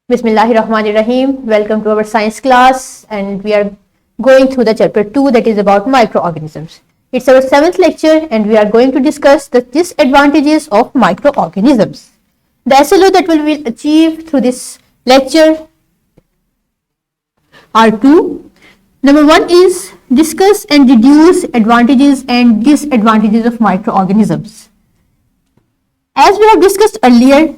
Bismillahirrahmanirrahim. Welcome to our science class, and we are going through the chapter 2 that is about microorganisms. It's our 7th lecture, and we are going to discuss the disadvantages of microorganisms. The SLO that we will achieve through this lecture are two. Number one is discuss and reduce advantages and disadvantages of microorganisms. As we have discussed earlier,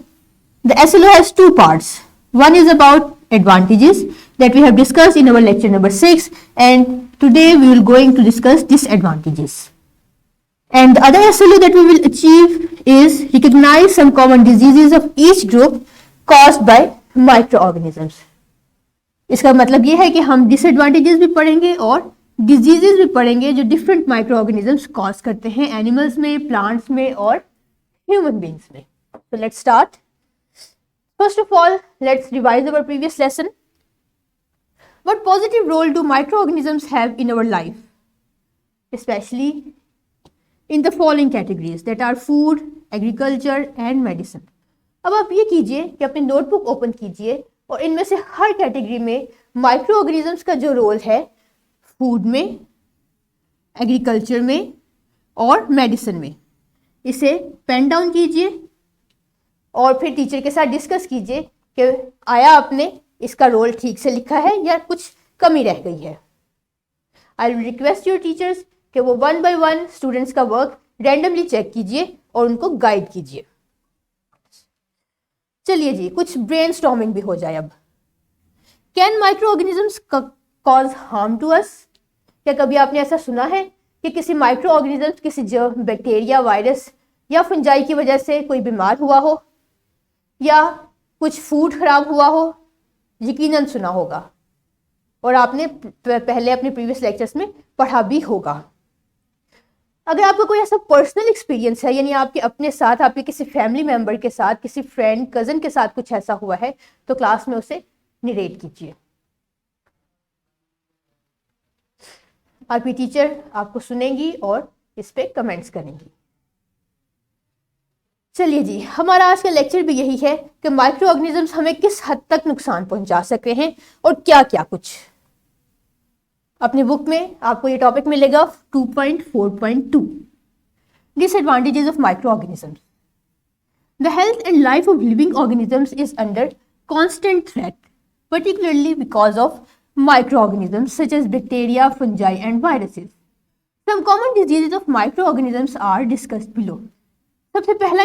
the SLO has two parts. One is about advantages that we have discussed in our lecture number 6, and today we will going to discuss disadvantages. And the other SLO that we will achieve is recognize some common diseases of each group caused by microorganisms. इसका मतलब ये है कि हम disadvantages भी पढ़ेंगे और diseases भी पढ़ेंगे जो डिफरेंट माइक्रोऑर्गेनिजम्स कॉज करते हैं एनिमल्स में, प्लांट्स में और ह्यूमन बीइंग्स में. So let's start. First of all, let's revise our previous lesson. What positive role do microorganisms have in our life? Especially in the following categories that are food, agriculture and medicine. अब आप ये कीजिए कि अपनी notebook open कीजिए और इनमें से हर कैटेगरी में माइक्रोऑर्गेनिजम्स का जो रोल है फूड में, एग्रीकल्चर में और मेडिसिन में, इसे पेन डाउन कीजिए और फिर टीचर के साथ डिस्कस कीजिए कि आया आपने इसका रोल ठीक से लिखा है या कुछ कमी रह गई है. I will request your teachers कि वो 1 by 1 स्टूडेंट्स का वर्क रैंडमली चेक कीजिए और उनको गाइड कीजिए. चलिए जी, कुछ ब्रेनस्टॉर्मिंग भी हो जाए. अब can microorganisms cause harm to us? क्या कभी आपने ऐसा सुना है कि किसी माइक्रोऑर्गेनिजम्स, किसी बैक्टीरिया, वायरस या फंजाई की वजह से कोई बीमार हुआ हो या कुछ फूड खराब हुआ हो? यकीनन सुना होगा और आपने पहले अपने प्रीवियस लेक्चर्स में पढ़ा भी होगा. अगर आपका कोई ऐसा पर्सनल एक्सपीरियंस है, यानी आपके अपने साथ, आपके किसी फैमिली मेंबर के साथ, किसी फ्रेंड, कजन के साथ कुछ ऐसा हुआ है, तो क्लास में उसे निरेट कीजिए. आपकी टीचर आपको सुनेंगी और इस पे कमेंट्स करेंगी. चलिए जी, हमारा आज का लेक्चर भी यही है कि माइक्रोऑर्गेनिजम्स हमें किस हद तक नुकसान पहुंचा सकते हैं और क्या क्या कुछ. अपनी बुक में आपको ये टॉपिक मिलेगा 2.4.2 disadvantages of microorganisms. The health and life of living organisms is under constant threat, particularly because of microorganisms such as bacteria, fungi and viruses. Some common diseases of microorganisms are discussed below. सबसे पहला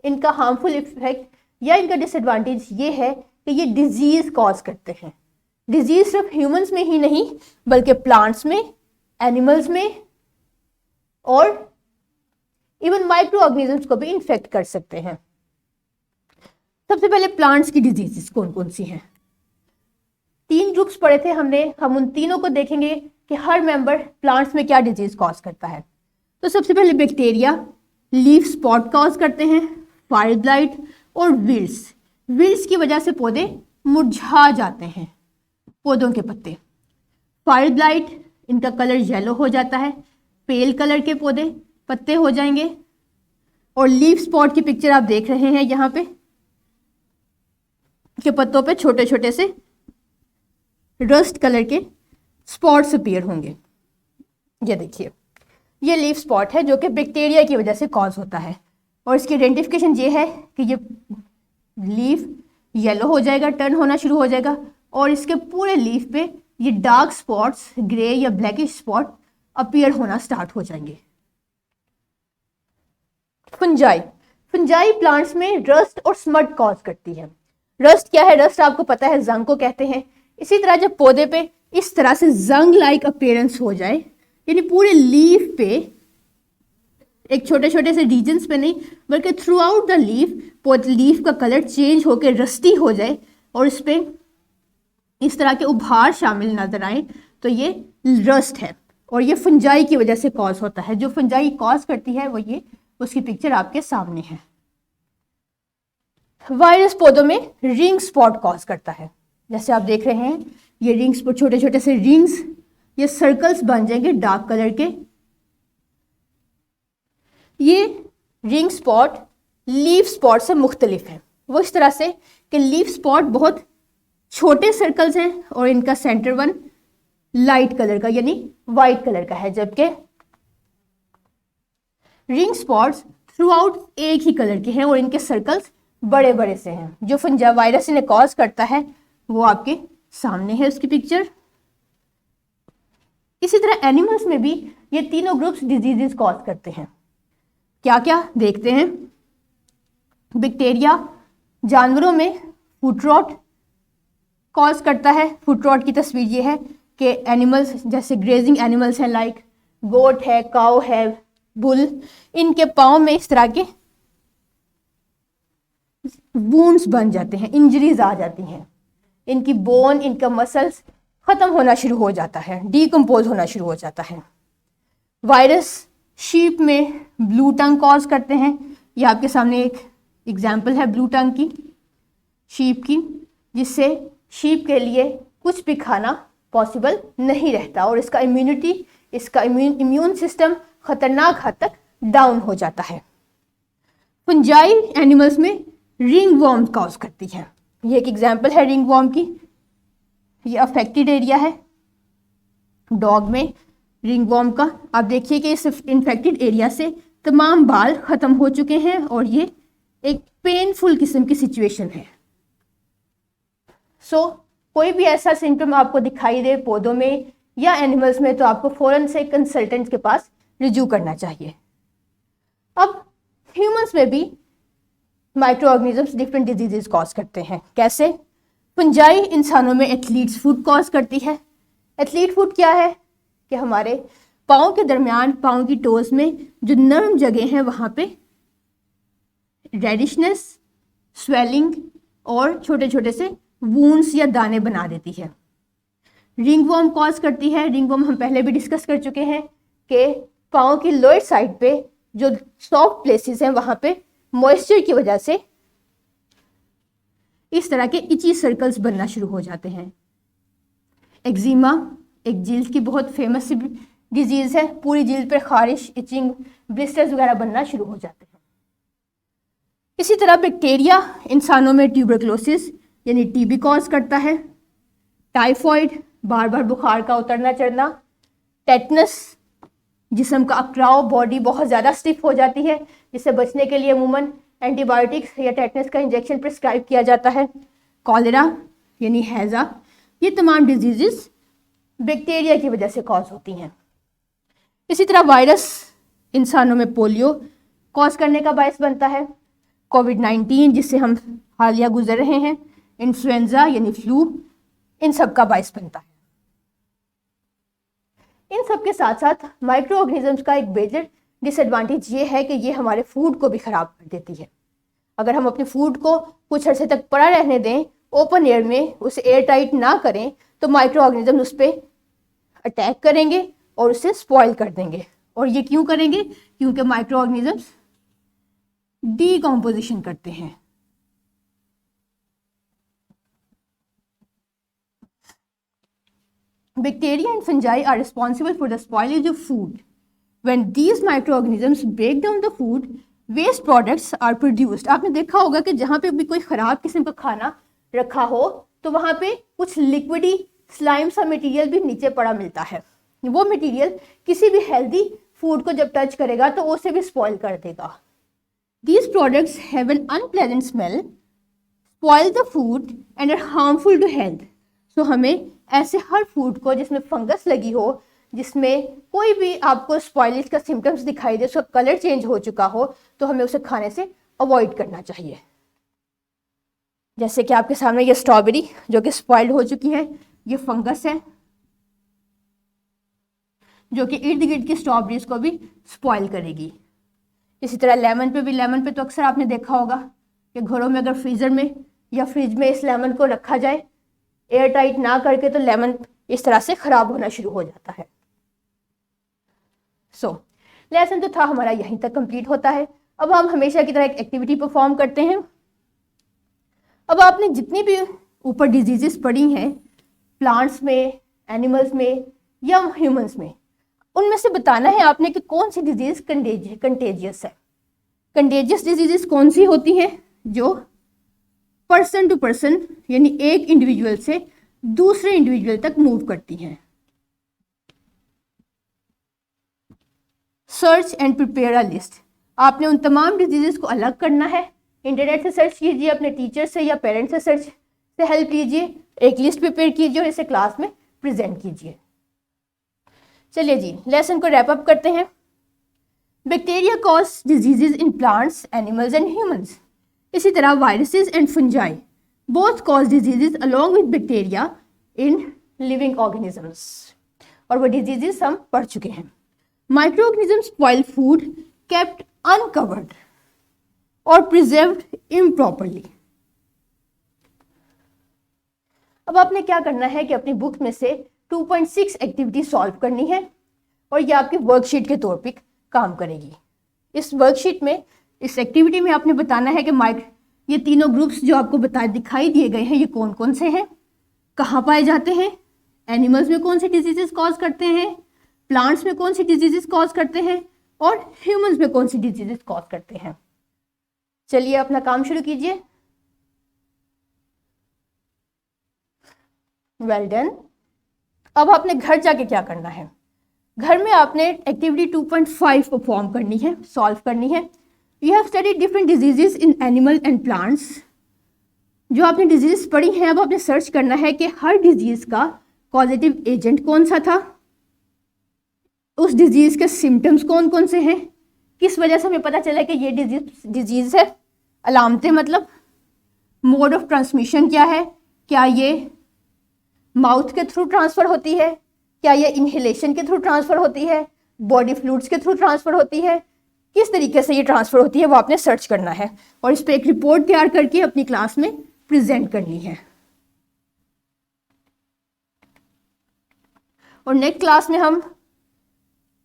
इनका harmful effect या इनका disadvantage ये है कि ये disease cause करते हैं. डिजीज सिर्फ ह्यूमंस में ही नहीं बल्कि प्लांट्स में, एनिमल्स में और इवन माइक्रोऑर्गेनिजम्स को भी इन्फेक्ट कर सकते हैं. सबसे पहले प्लांट्स की डिजीजेस कौन कौन सी हैं? 3 ग्रुप्स पढ़े थे हमने. हम उन तीनों को देखेंगे कि हर मेंबर प्लांट्स में क्या डिजीज कॉज करता है. तो सबसे पहले बैक्टीरिया लीफ स्पॉट कॉज करते हैं, फायर ब्लाइट और विल्ट्स. विल्ट्स की वजह से पौधे मुरझा जाते हैं, पौधों के पत्ते. फायर ब्लाइट, इनका कलर येलो हो जाता है, पेल कलर के पौधे पत्ते हो जाएंगे. और लीफ स्पॉट की पिक्चर आप देख रहे हैं यहाँ पे के पत्तों पे छोटे छोटे से रस्ट कलर के स्पॉट्स अपीयर होंगे. ये देखिए, ये लीफ स्पॉट है जो कि बैक्टीरिया की वजह से कॉज होता है और इसकी आइडेंटिफिकेशन ये है कि ये लीफ येलो हो जाएगा, टर्न होना शुरू हो जाएगा और इसके पूरे लीफ पे ये डार्क स्पॉट्स, ग्रे या ब्लैकिश स्पॉट अपीयर होना स्टार्ट हो जाएंगे. फंजाई प्लांट्स में रस्ट और स्मट कॉज करती है. रस्ट क्या है? रस्ट आपको पता है, जंग को कहते हैं. इसी तरह जब पौधे पे इस तरह से जंग लाइक अपीयरेंस हो जाए, यानी पूरे लीफ पे, एक छोटे छोटे से रीजन्स पे नहीं बल्कि थ्रू आउट द लीफ का कलर चेंज होकर रस्टी हो जाए और इस पे इस तरह के उभार शामिल नजर आए, तो ये रस्ट है और ये फंजाई की वजह से कॉज होता है. जो फंजाई कॉज करती है वो ये, उसकी पिक्चर आपके सामने है. वायरस पौधों में रिंग स्पॉट कॉज करता है. जैसे आप देख रहे हैं ये रिंग्स पर छोटे छोटे से रिंग्स, ये सर्कल्स बन जाएंगे डार्क कलर के. ये रिंग स्पॉट लीफ स्पॉट से मुख्तलिफ है. वो इस तरह से कि लीफ स्पॉट बहुत छोटे सर्कल्स हैं और इनका सेंटर वन लाइट कलर का यानी वाइट कलर का है, जबकि रिंग स्पॉट्स थ्रू आउट एक ही कलर के हैं और इनके सर्कल्स बड़े बड़े से हैं। जो फंजा वायरस इन्हें कॉज करता है वो आपके सामने है उसकी पिक्चर। इसी तरह एनिमल्स में भी ये तीनों ग्रुप्स डिजीजेस कॉज करते हैं। क्या क्या देखते हैं। बैक्टीरिया जानवरों में फुट रॉट कॉज करता है। फुट रॉट की तस्वीर ये है कि एनिमल्स जैसे ग्रेजिंग एनिमल्स हैं, लाइक गोट है, काऊ है, बुल, इनके पाँव में इस तरह के वुंड्स बन जाते हैं, इंजरीज आ जाती हैं, इनकी बोन, इनका मसल्स खत्म होना शुरू हो जाता है, डीकम्पोज होना शुरू हो जाता है। वायरस शीप में ब्लू टंग कॉज करते हैं। ये आपके सामने एक एग्जाम्पल है ब्लू टंग की, शीप की, जिससे शीप के लिए कुछ भी खाना पॉसिबल नहीं रहता और इसका इम्यूनिटी, इसका इम्यून सिस्टम खतरनाक हद तक डाउन हो जाता है। फंजाई एनिमल्स में रिंग वॉर्म कॉज करती है। ये एक एग्जाम्पल है रिंग वॉर्म की। ये अफेक्टेड एरिया है डॉग में रिंग वॉर्म का। आप देखिए कि इस इन्फेक्टेड एरिया से तमाम बाल खत्म हो चुके हैं और ये एक पेनफुल किस्म की सिचुएशन है। कोई भी ऐसा सिम्टम आपको दिखाई दे पौधों में या एनिमल्स में तो आपको फौरन से कंसल्टेंट के पास रिज्यू करना चाहिए। अब ह्यूमंस में भी micro organisms different diseases cause करते हैं। कैसे? फंजाई इंसानों में एथलीट्स फुट कॉज करती है। एथलीट फुट क्या है कि हमारे पाँव के दरमियान, पाँव की टोज में जो नर्म जगह हैं वहाँ पे रेडिशनेस, स्वेलिंग और छोटे छोटे से वूंड्स या दाने बना देती है। रिंग वॉर्म कॉज करती है। रिंग वॉर्म हम पहले भी डिस्कस कर चुके हैं कि पाँव की लोअर साइड पे जो सॉफ्ट प्लेसेस हैं वहाँ पे मॉइस्चर की वजह से इस तरह के इची सर्कल्स बनना शुरू हो जाते हैं। एक्जिमा एक जिल्द की बहुत फेमस डिजीज है। पूरी जिल्द पर खारिश, इचिंग, ब्लिस्टर्स वगैरह बनना शुरू हो जाते हैं। इसी तरह बैक्टीरिया इंसानों में ट्यूबरक्लोसिस यानी टीबी कॉज करता है। टाइफॉइड, बार बार बुखार का उतरना चढ़ना। टेटनस, जिस्म का अकड़ाव, बॉडी बहुत ज़्यादा स्टिफ हो जाती है, जिससे बचने के लिए अमूमन एंटीबायोटिक्स या टेटनस का इंजेक्शन प्रिस्क्राइब किया जाता है। कॉलेरा यानी हैज़ा, ये तमाम डिजीज़ बैक्टीरिया की वजह से कॉज होती हैं। इसी तरह वायरस इंसानों में पोलियो कॉज करने का बायस बनता है। कोविड-19 जिससे हम हालिया गुजर रहे हैं, इन्फ्लुएंजा यानी फ्लू, इन सब का बायस बनता है। इन सब के साथ साथ माइक्रो ऑर्गेनिजम्स का एक मेजर डिसएडवांटेज ये है कि ये हमारे फूड को भी ख़राब कर देती है। अगर हम अपने फूड को कुछ अर्से तक पड़ा रहने दें, ओपन एयर में उसे एयर टाइट ना करें, तो माइक्रो ऑर्गेनिज्म उस पर अटैक करेंगे और उसे स्पॉइल कर देंगे। और ये क्यों करेंगे? क्योंकि माइक्रो ऑर्गेनिजम्स डीकम्पोजिशन करते हैं। Bacteria and fungi are responsible for the spoilage of food. When these microorganisms break down the food, waste products are produced. आपने देखा होगा कि जहाँ पे भी कोई ख़राब किस्म का खाना रखा हो तो वहाँ पे कुछ लिक्विडी स्लाइम सा मटेरियल भी नीचे पड़ा मिलता है। वो मटेरियल किसी भी हेल्दी फूड को जब टच करेगा तो उसे भी स्पॉइल कर देगा। These products have an unpleasant smell, spoil the food and are harmful to health. So हमें ऐसे हर फूड को जिसमें फंगस लगी हो, जिसमें कोई भी आपको स्पॉइलेज का सिम्टम्स दिखाई दे, उसका कलर चेंज हो चुका हो, तो हमें उसे खाने से अवॉइड करना चाहिए। जैसे कि आपके सामने ये स्ट्रॉबेरी जो कि स्पॉइल्ड हो चुकी है, ये फंगस है जो कि इर्द गिर्द की स्ट्रॉबेरीज को भी स्पॉइल करेगी। इसी तरह लेमन पे भी, लेमन पे तो अक्सर आपने देखा होगा कि घरों में अगर फ्रीज़र में या फ्रिज में इस लेमन को रखा जाए एयर टाइट ना करके, तो लेमन इस तरह से ख़राब होना शुरू हो जाता है। लेसन तो था हमारा यहीं तक कंप्लीट होता है। अब हम हमेशा की तरह एक एक्टिविटी परफॉर्म करते हैं। अब आपने जितनी भी ऊपर डिजीजेस पढ़ी हैं प्लांट्स में, एनिमल्स में या ह्यूमंस में, उनमें से बताना है आपने कि कौन सी डिजीज कंटेजियस है। कंटेजियस डिजीजेस कौन सी होती हैं? जो पर्सन टू पर्सन यानी एक इंडिविजुअल से दूसरे इंडिविजुअल तक मूव करती हैं। Search and prepare a list, आपने उन तमाम डिजीजेस को अलग करना है। इंटरनेट से सर्च कीजिए, अपने टीचर से या पेरेंट्स से सर्च से हेल्प लीजिए, एक लिस्ट प्रिपेयर कीजिए और इसे क्लास में प्रेजेंट कीजिए। चलिए जी, लेसन को रैप अप करते हैं। Bacteria cause diseases in plants, animals and humans. इसी तरह viruses and fungi both cause diseases along with bacteria in living organisms. और वो डिजीजेस हम पढ़ चुके हैं। Microorganisms spoil food kept uncovered और प्रिजर्व्ड इम्प्रॉपरली। अब आपने क्या करना है कि अपनी बुक में से 2.6 एक्टिविटी सॉल्व करनी है और ये आपकी वर्कशीट के तौर पे काम करेगी। इस वर्कशीट में, इस एक्टिविटी में आपने बताना है कि ये तीनों ग्रुप्स जो आपको दिखाई दिए गए हैं ये कौन कौन से हैं, कहाँ पाए जाते हैं, एनिमल्स में कौन से डिजीजेस कॉज करते हैं, प्लांट्स में कौन सी डिजीजेस कॉज करते हैं और ह्यूमंस में कौन सी डिजीजेस कॉज करते हैं। चलिए अपना काम शुरू कीजिए। Well done. अब आपने घर जाके क्या करना है, घर में आपने एक्टिविटी 2.5 परफॉर्म करनी है, सॉल्व करनी है। You have studied different diseases in animal and plants. जो आपने डिजीज पढ़ी हैं, अब आपने सर्च करना है कि हर डिजीज का कॉजेटिव एजेंट कौन सा था, उस डिजीज के सिम्टम्स कौन कौन से हैं, किस वजह से हमें पता चला कि ये डिजीज है, अलामतें मतलब, मोड ऑफ ट्रांसमिशन क्या है, क्या ये माउथ के थ्रू ट्रांसफर होती है, क्या ये इनहेलेशन के थ्रू ट्रांसफर होती है, बॉडी फ्लूइड्स के थ्रू ट्रांसफर होती है, किस तरीके से ये ट्रांसफर होती है वो आपने सर्च करना है और इस पर एक रिपोर्ट तैयार करके अपनी क्लास में प्रेजेंट करनी है। और नेक्स्ट क्लास में हम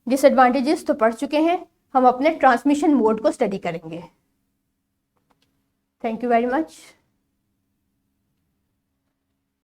डिसएडवांटेजेस तो पढ़ चुके हैं, हम अपने ट्रांसमिशन मोड को स्टडी करेंगे। Thank you very much.